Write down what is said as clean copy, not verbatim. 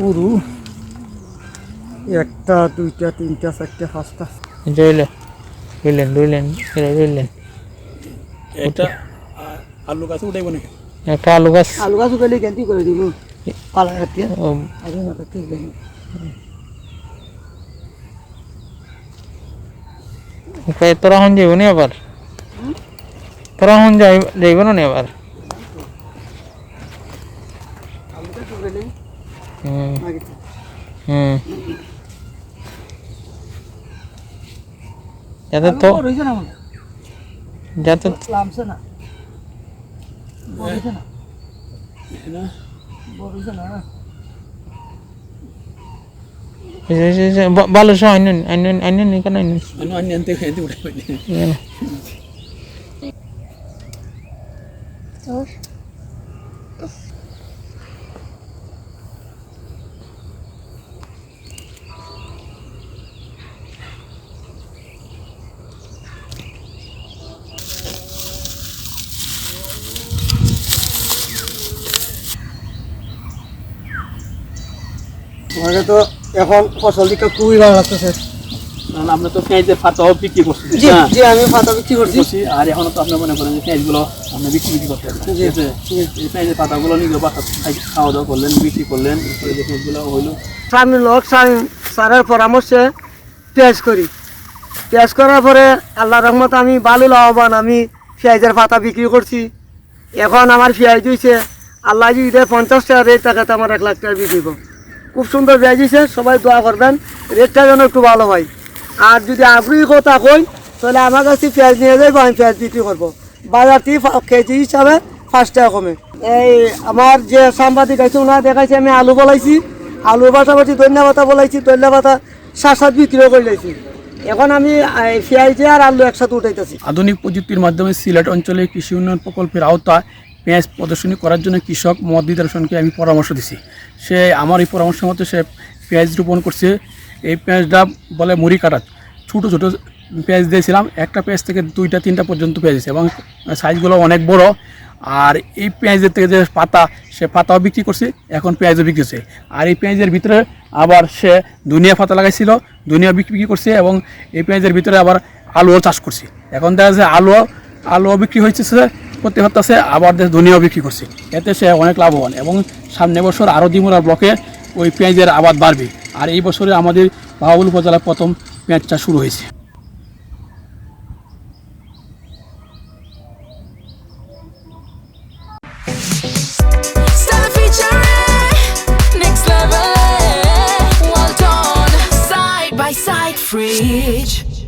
উরু একটা দুইটা তিনটা চারটা পাঁচটা রইলেন এটা আলু গাছ উঠাইব নাকি? একটা আলু গাছ উঠালে ক্যান্টি করে দিব পালা রাখিয়া আগে মাথা ঠিক আছে। তোরা হন যাইব নি আবার? তোরা হন যাইব না আবার? যাতে তো যাতে লামছে না বড়ইছে না না বড়ইছে না ভালো সহ আইন কেন আনতে খেতে উঠাইব আমাকে তো এখন ফসল দিকে খুবই ভালো লাগতেছে। আমরা তো পেঁয়াজের পাতাও বিক্রি করছি, জি আমি পাতা বিক্রি করছি আর এখনো তো আপনি মনে করেন যে পেঁয়াজগুলো আপনি বিক্রি করতে পারেন। ঠিক আছে, এই পেঁয়াজের পাতাগুলো নিজে বাসা খাওয়া দাওয়া করলেন, বিক্রি করলেন, যে পেঁয়াজগুলো হইলো। আমি লোক স্যারের পরামর্শে পেঁয়াজ করি। পেঁয়াজ করার পরে আল্লাহ রহমত আমি ভালো লাভবান। আমি পেঁয়াজের পাতা বিক্রি করছি। এখন আমার পেঁয়াজ দিয়েছে আল্লাহ যদি 50 টাকা রেট টাকাতে আমার 1 লাখ টাকা বিক্রি করব। খুব সুন্দর পেঁয়াজ দিয়েছে, সবাই দোয়া করবেন রেটটা যেন একটু ভালো হয়। আর যদি আগ্রহী কথা কই তাহলে আমার কাছে পেঁয়াজ নিয়ে যাইব, আমি পেঁয়াজ বিক্রি করবো বাজার থেকে কেজি হিসাবে 5 টাকা কমে। এই আমার যে সাংবাদিক আছে ওনারা দেখাইছে আমি আলু বলাইছি, আলুর পাশাপাশি ধনিয়া পাতা বলাইছি, ধনিয়া পাতা 7-7 বিক্রিও করে লাইছি। এখন আমি পেঁয়াজ আর আলু একসাথে উঠাইতেছি। আধুনিক প্রযুক্তির মাধ্যমে সিলেট অঞ্চলে কৃষি উন্নয়ন প্রকল্পের আওতায় পেঁয়াজ প্রদর্শনী করার জন্য কৃষক মোহাম্মদ দিদার হোসেনকে আমি পরামর্শ দিছি। সে আমার এই পরামর্শ মতো সে পেঁয়াজ রোপণ করছে। এই পেঁয়াজটা বলে মুড়ি কাটা, ছোটো ছোটো পেঁয়াজ দিয়েছিলাম, একটা পেঁয়াজ থেকে 2-3টা পর্যন্ত পেঁয়াজ দিয়েছে এবং সাইজগুলো অনেক বড়। আর এই পেঁয়াজের থেকে যে পাতা, সে পাতাও বিক্রি করছে, এখন পেঁয়াজও বিক্রি করছে। আর এই পেঁয়াজের ভিতরে আবার সে ধনিয়া পাতা লাগাইছিল, ধনিয়া বিক্রি করছে এবং এই পেঁয়াজের ভিতরে আবার আলুও চাষ করছে। এখন দেখা যাচ্ছে আলুও বিক্রি হয়েছে করতে পারতেছে, আবার ধনিয়াও বিক্রি করছে। এতে সে অনেক লাভবান এবং সামনে বছর আরও দিমুরা ব্লকে ওই পেঁয়াজের আবাদ বাড়বে। আর এই বছরে আমাদের বাহাবুল উপজেলায় প্রথম পেঁয়াজ চাষ শুরু হয়েছে। Fridge.